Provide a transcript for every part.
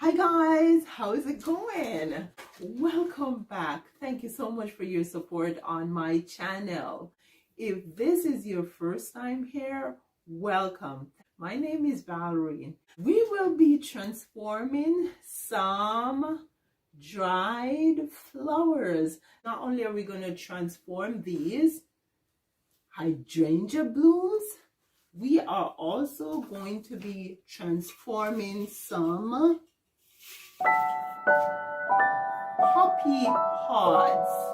Hi guys, how's it going? Welcome back. Thank you so much for your support on my channel. If this is your first time here, welcome. My name is Valerie. We will be transforming some dried flowers. Not only are we going to transform these hydrangea blooms, we are also going to be transforming some poppy pods.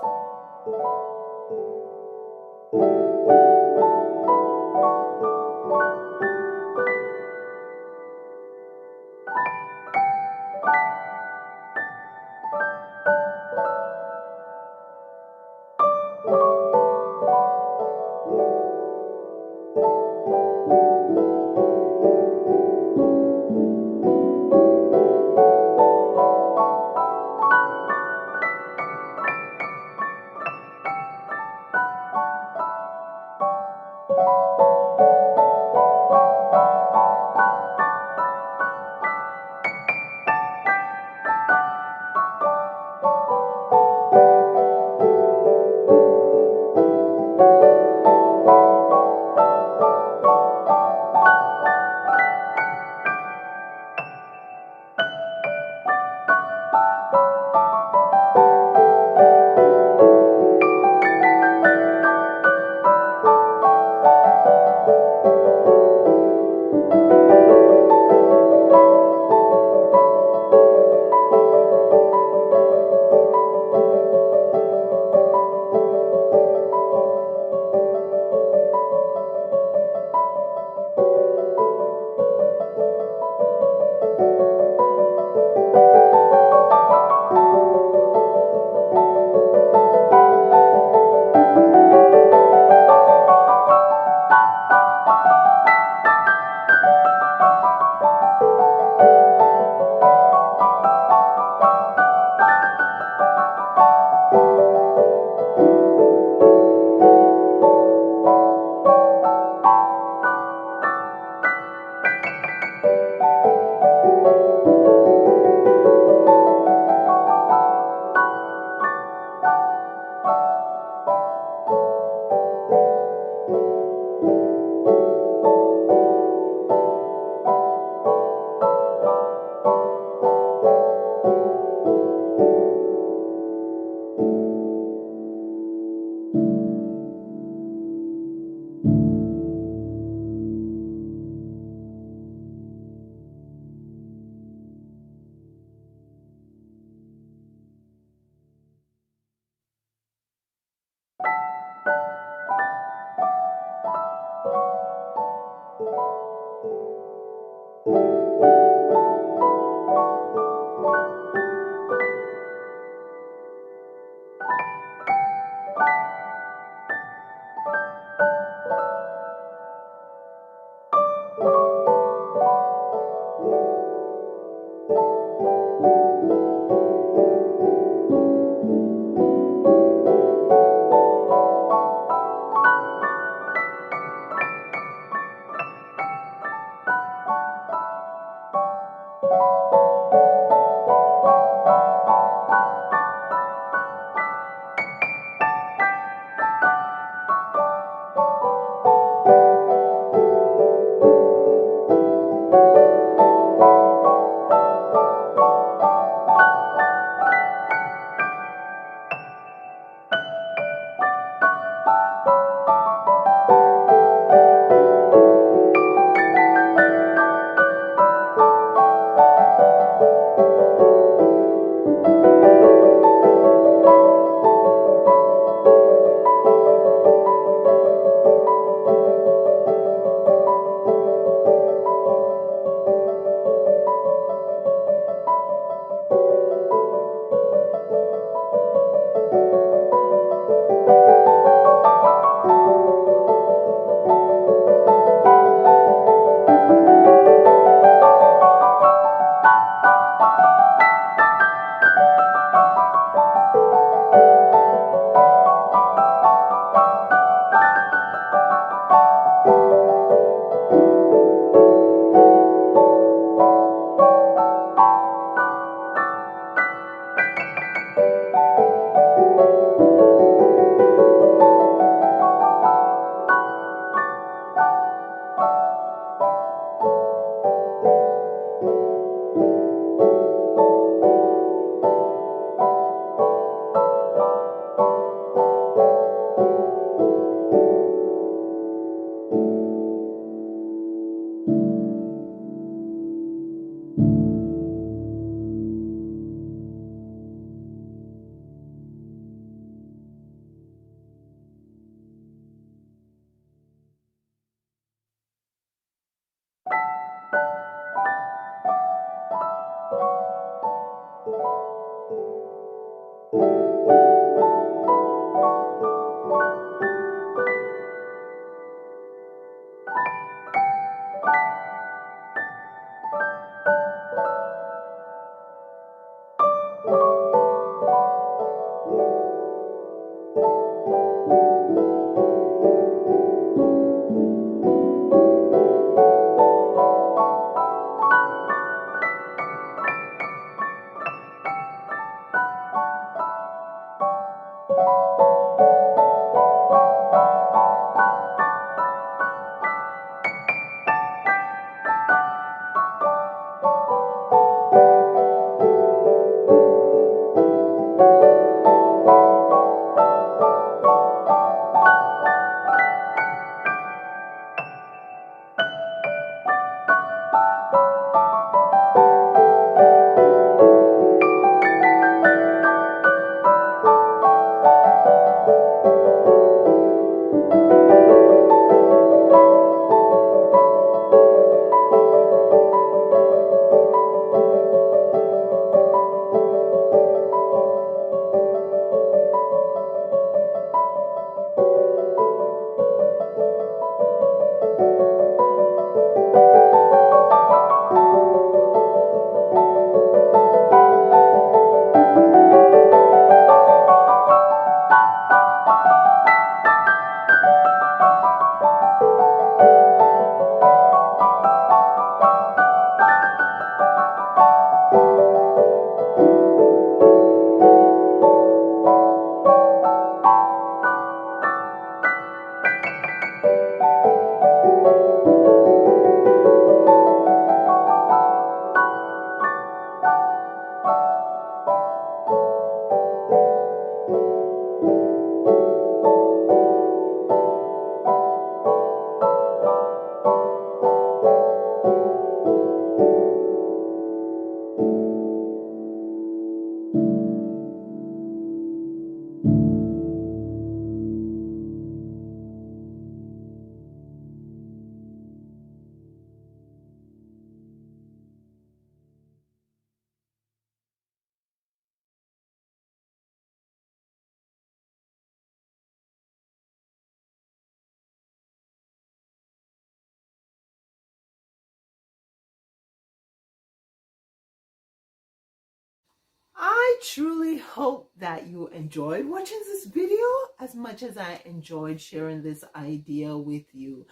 I truly hope that you enjoyed watching this video as much as I enjoyed sharing this idea with you.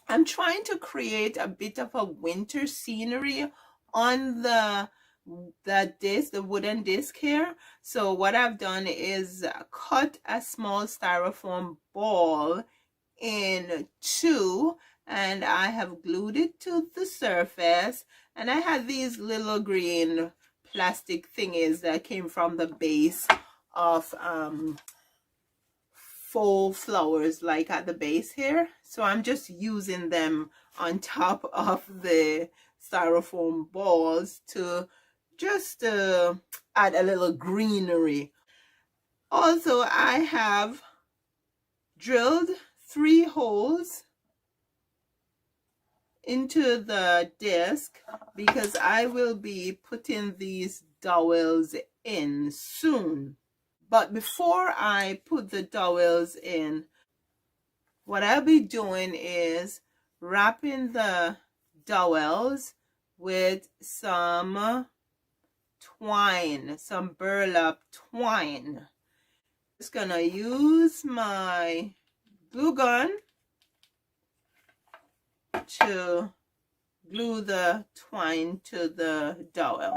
I'm trying to create a bit of a winter scenery on the wooden disc here. So what I've done is cut a small styrofoam ball in two, and I have glued it to the surface, and I had these little green plastic thingies that came from the base of faux flowers, like at the base here. So I'm just using them on top of the styrofoam balls to just add a little greenery. Also, I have drilled 3 holes into the disc because I will be putting these dowels in soon. But before I put the dowels in, what I'll be doing is wrapping the dowels with some twine, some burlap twine. Just gonna use my glue gun to glue the twine to the dowel.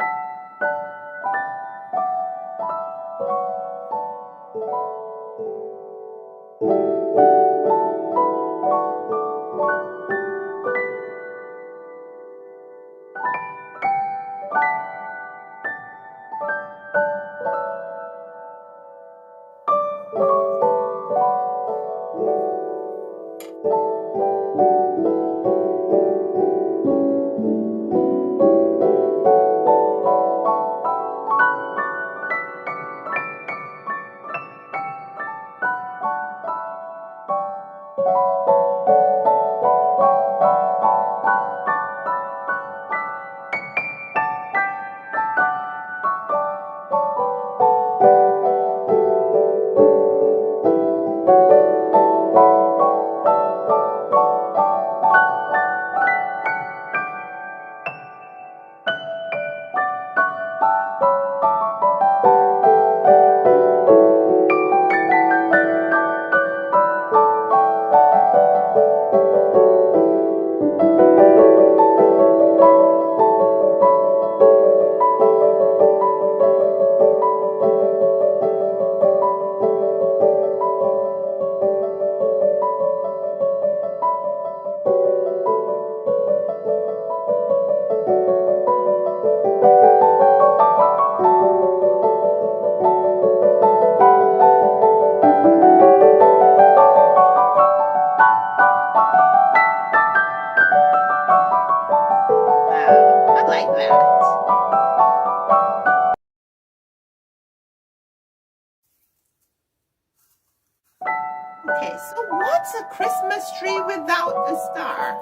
Okay, so what's a Christmas tree without a star?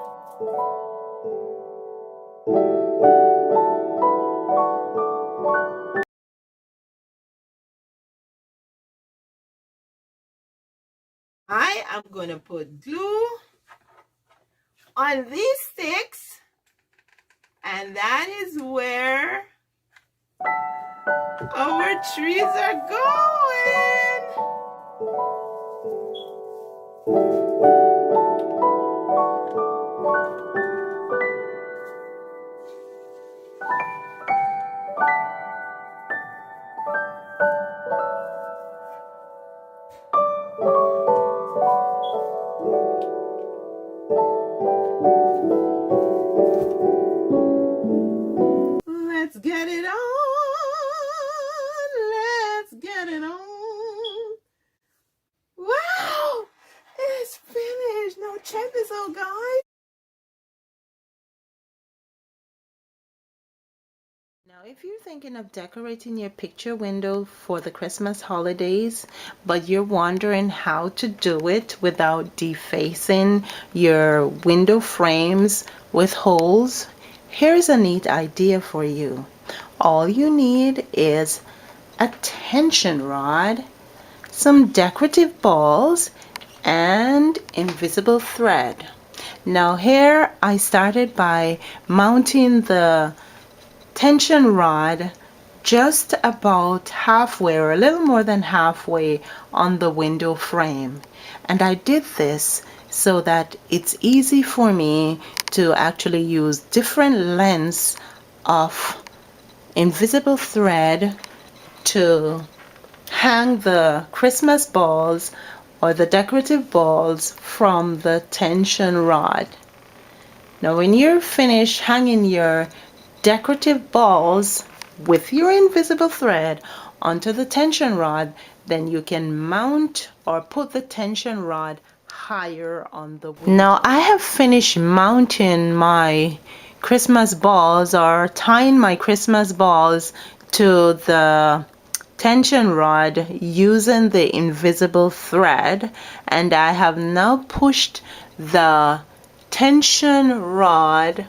I am going to put glue on these sticks, and that is where our trees are going. Let's get it on. Let's get it on. Wow, it's finished. Now check this out, guys. Now, if you're thinking of decorating your picture window for the Christmas holidays, but you're wondering how to do it without defacing your window frames with holes, here's a neat idea for you. All you need is a tension rod, some decorative balls, and invisible thread. Now here I started by mounting the tension rod just about halfway or a little more than halfway on the window frame. And I did this so that it's easy for me to actually use different lengths of invisible thread to hang the Christmas balls or the decorative balls from the tension rod. Now when you're finished hanging your decorative balls with your invisible thread onto the tension rod, then you can mount or put the tension rod higher on the window. Now I have finished mounting my Christmas balls or tying my Christmas balls to the tension rod using the invisible thread, and I have now pushed the tension rod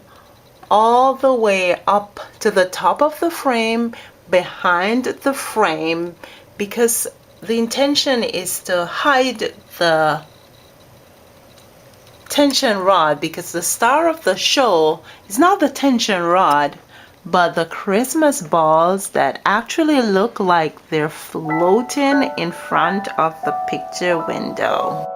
all the way up to the top of the frame, behind the frame, because the intention is to hide the tension rod, because the star of the show is not the tension rod but the Christmas balls that actually look like they're floating in front of the picture window.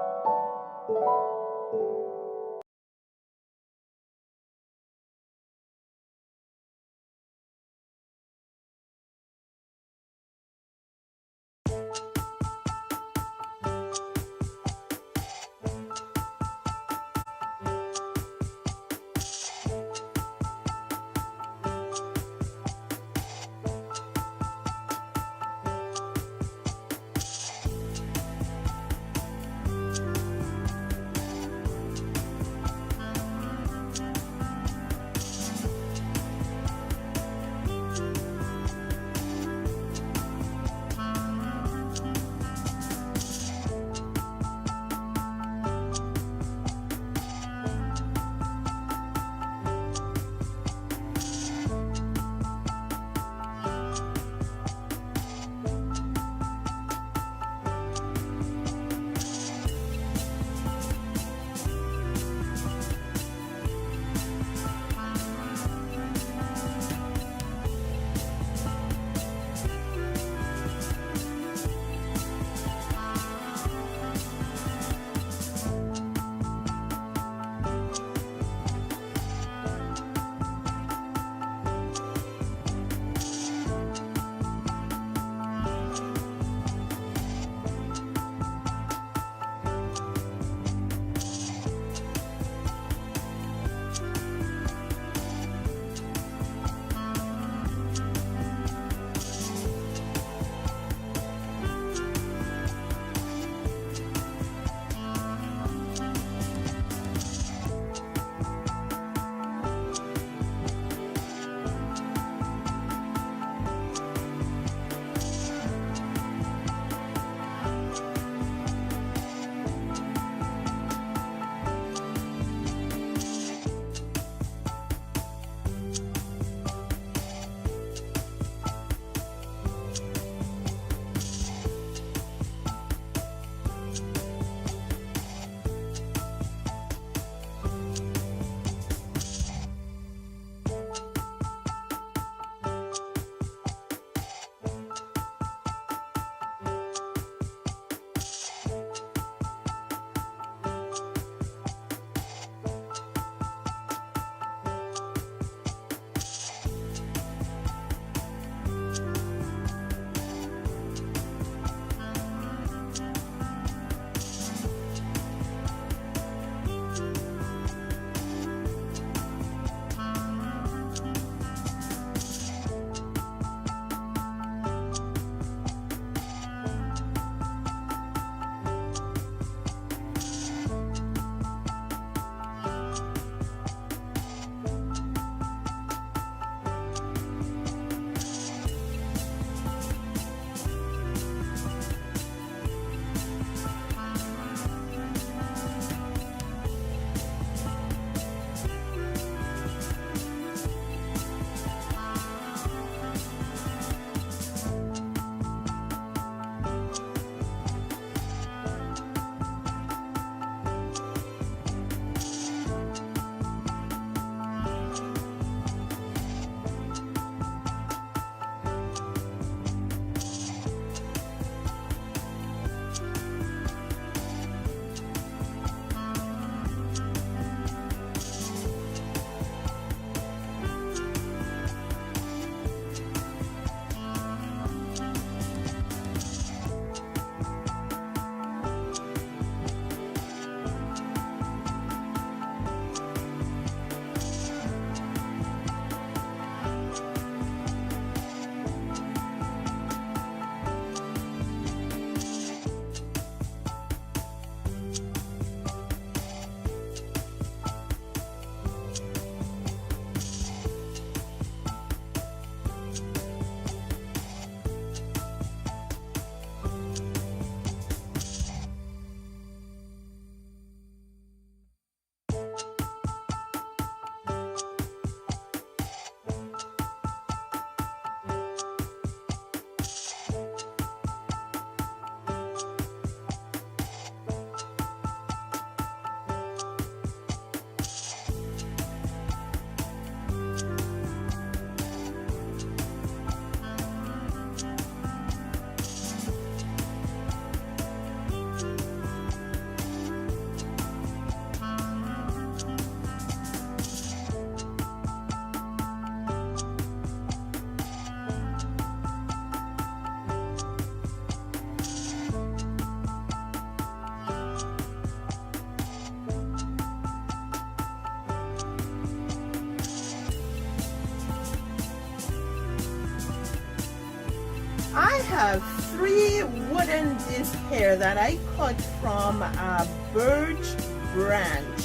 have 3 wooden discs here that I cut from a birch branch,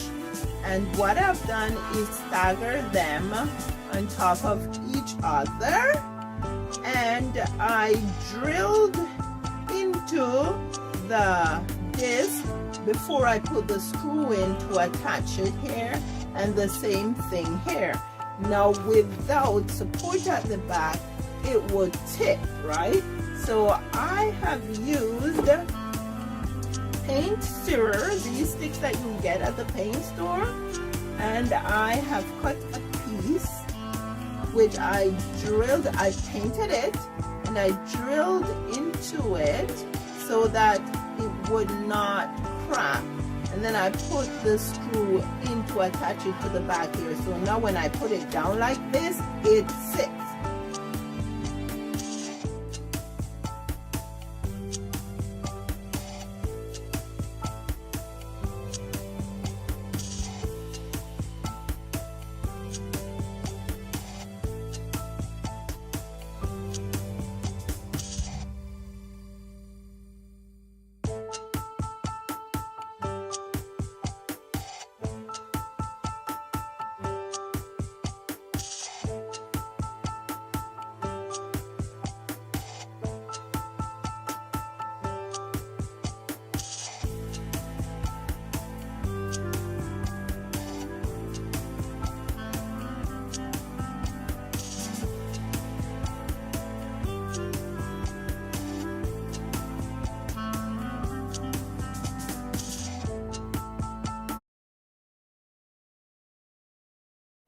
and what I've done is stagger them on top of each other, and I drilled into the disc before I put the screw in to attach it here, and the same thing here. Now without support at the back, it would tip, right? So I have used paint stirrer, these sticks that you get at the paint store, and I have cut a piece which I painted it, and I drilled into it so that it would not crack. And then I put the screw in to attach it to the back here. So now when I put it down like this, it sits.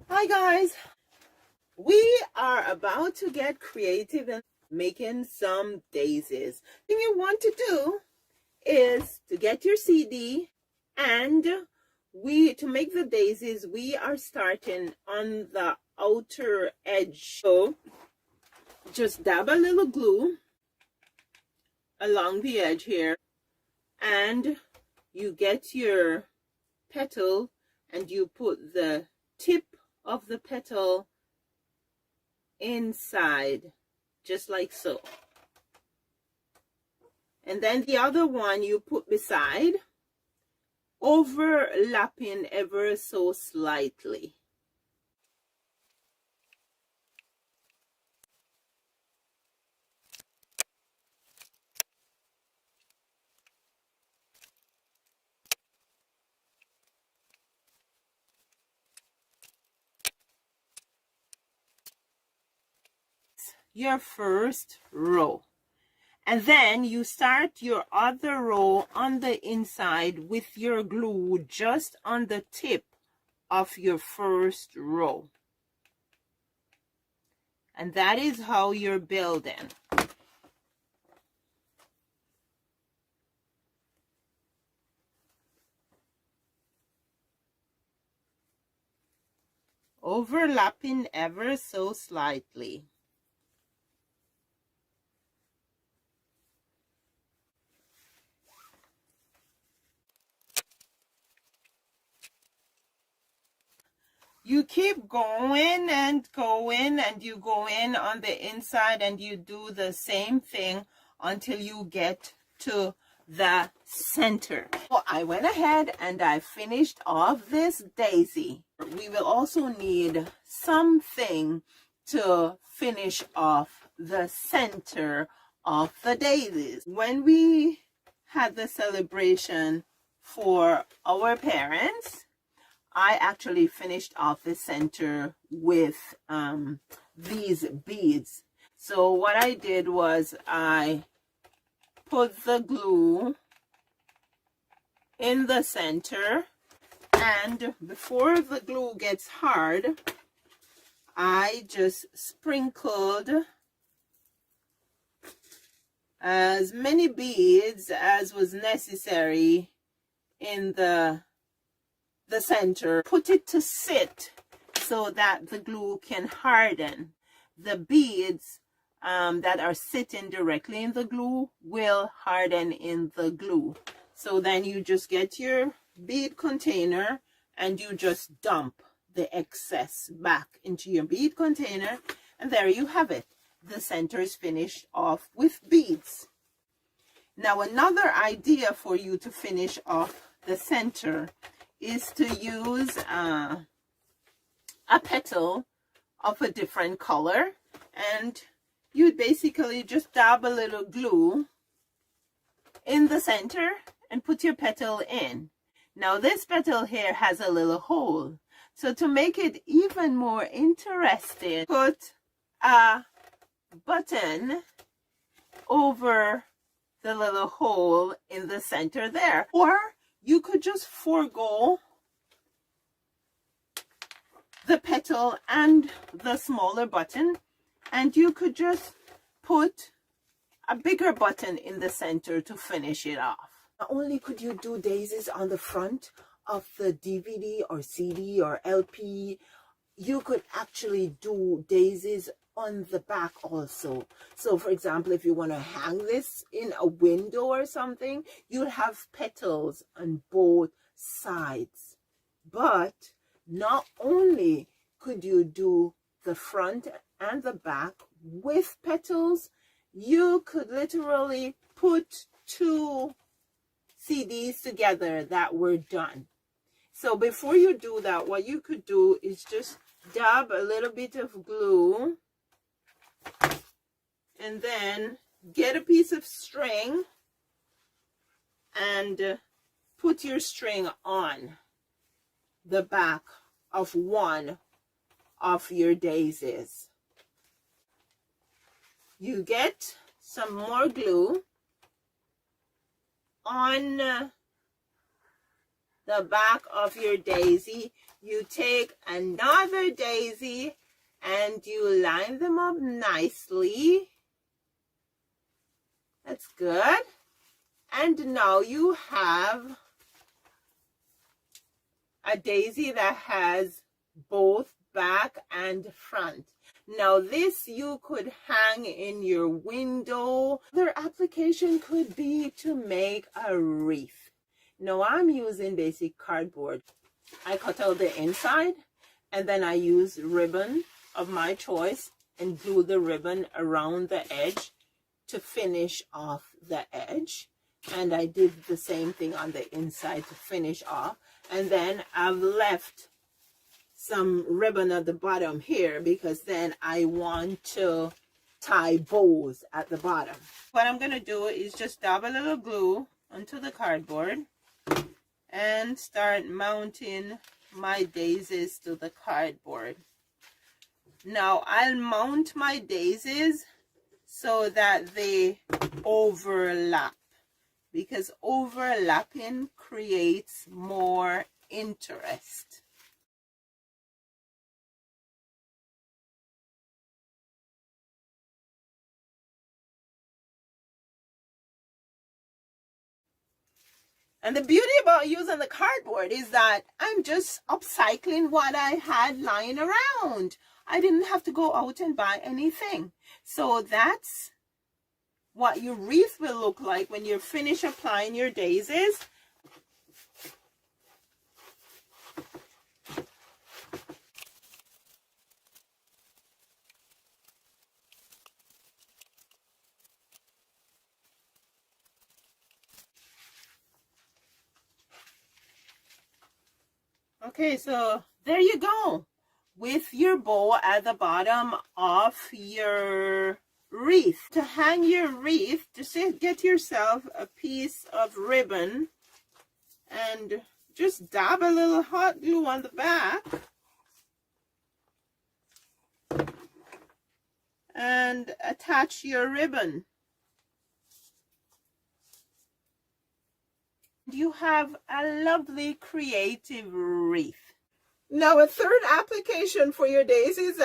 Hi guys, we are about to get creative and making some daisies. The thing you want to do is to get your CD, and to make the daisies, we are starting on the outer edge. So just dab a little glue along the edge here, and you get your petal and you put the tip of the petal inside, just like so. And then the other one you put beside, overlapping ever so slightly. Your first row, and then you start your other row on the inside with your glue just on the tip of your first row, and that is how you're building. Overlapping ever so slightly. You keep going and going, and you go in on the inside and you do the same thing until you get to the center. So I went ahead and I finished off this daisy. We will also need something to finish off the center of the daisies. When we had the celebration for our parents, I actually finished off the center with these beads. So what I did was I put the glue in the center, and before the glue gets hard, I just sprinkled as many beads as was necessary in the center. Put it to sit so that the glue can harden. The beads that are sitting directly in the glue will harden in the glue. So then you just get your bead container and you just dump the excess back into your bead container, and there you have it. the center is finished off with beads. Now, another idea for you to finish off the center is to use a petal of a different color, and you basically just dab a little glue in the center and put your petal in. Now, this petal here has a little hole, so to make it even more interesting, put a button over the little hole in the center there. Or you could just forego the petal and the smaller button, and you could just put a bigger button in the center to finish it off. Not only could you do daisies on the front of the DVD or CD or LP, you could actually do daisies on the back also. So for example, if you want to hang this in a window or something, you'll have petals on both sides. But not only could you do the front and the back with petals, you could literally put two CDs together that were done. So before you do that, what you could do is just dab a little bit of glue and then get a piece of string and put your string on the back of one of your daisies. You get some more glue on the back of your daisy. You take another daisy and you line them up nicely. That's good. And now you have a daisy that has both back and front. Now this you could hang in your window. Other application could be to make a wreath. Now I'm using basic cardboard. I cut out the inside and then I use ribbon of my choice and glue the ribbon around the edge to finish off the edge. And I did the same thing on the inside to finish off. And then I've left some ribbon at the bottom here because then I want to tie bows at the bottom. What I'm going to do is just dab a little glue onto the cardboard and start mounting my daisies to the cardboard. Now I'll mount my daisies so that they overlap, because overlapping creates more interest. And the beauty about using the cardboard is that I'm just upcycling what I had lying around. I didn't have to go out and buy anything. So that's what your wreath will look like when you're finished applying your daisies. Okay, so there you go, with your bow at the bottom of your wreath. To hang your wreath, just get yourself a piece of ribbon and just dab a little hot glue on the back and attach your ribbon. You have a lovely creative wreath. Now a third application for your daisies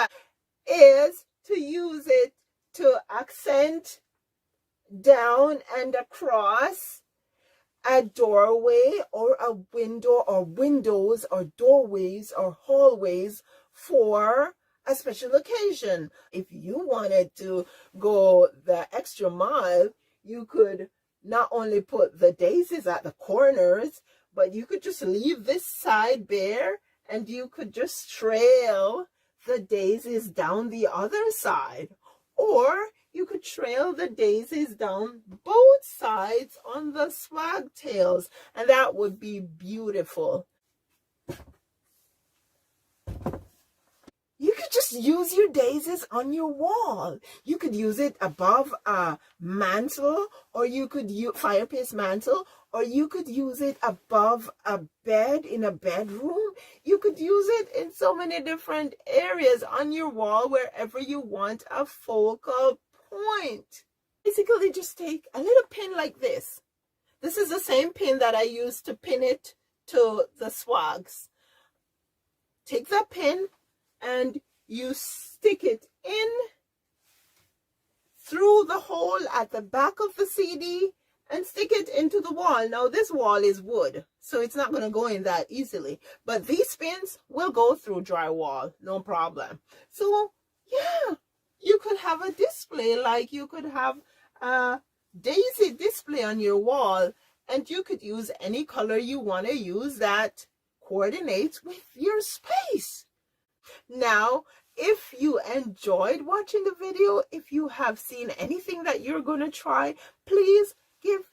is to use it to accent down and across a doorway or a window or windows or doorways or hallways for a special occasion. If you wanted to go the extra mile, you could not only put the daisies at the corners, but you could just leave this side bare and you could just trail the daisies down the other side. Or you could trail the daisies down both sides on the swag tails, and that would be beautiful. You could just use your daisies on your wall. You could use it above a mantle, or you could use fireplace mantle, or you could use it above a bed in a bedroom. You could use it in so many different areas on your wall, wherever you want a focal point. Basically, just take a little pin like this. This is the same pin that I used to pin it to the swags. Take that pin and you stick it in through the hole at the back of the CD and stick it into the wall. Now this wall is wood, so it's not going to go in that easily, but these pins will go through drywall, no problem. So yeah, you could have a display, like you could have a daisy display on your wall, and you could use any color you want to use that coordinates with your space. Now, if you enjoyed watching the video, if you have seen anything that you're going to try, please give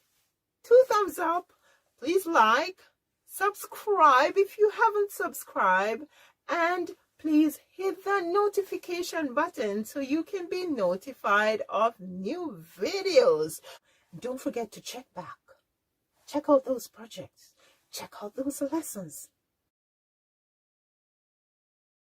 2 thumbs up. Please like, subscribe if you haven't subscribed, and please hit the notification button so you can be notified of new videos. Don't forget to check back. Check out those projects. Check out those lessons.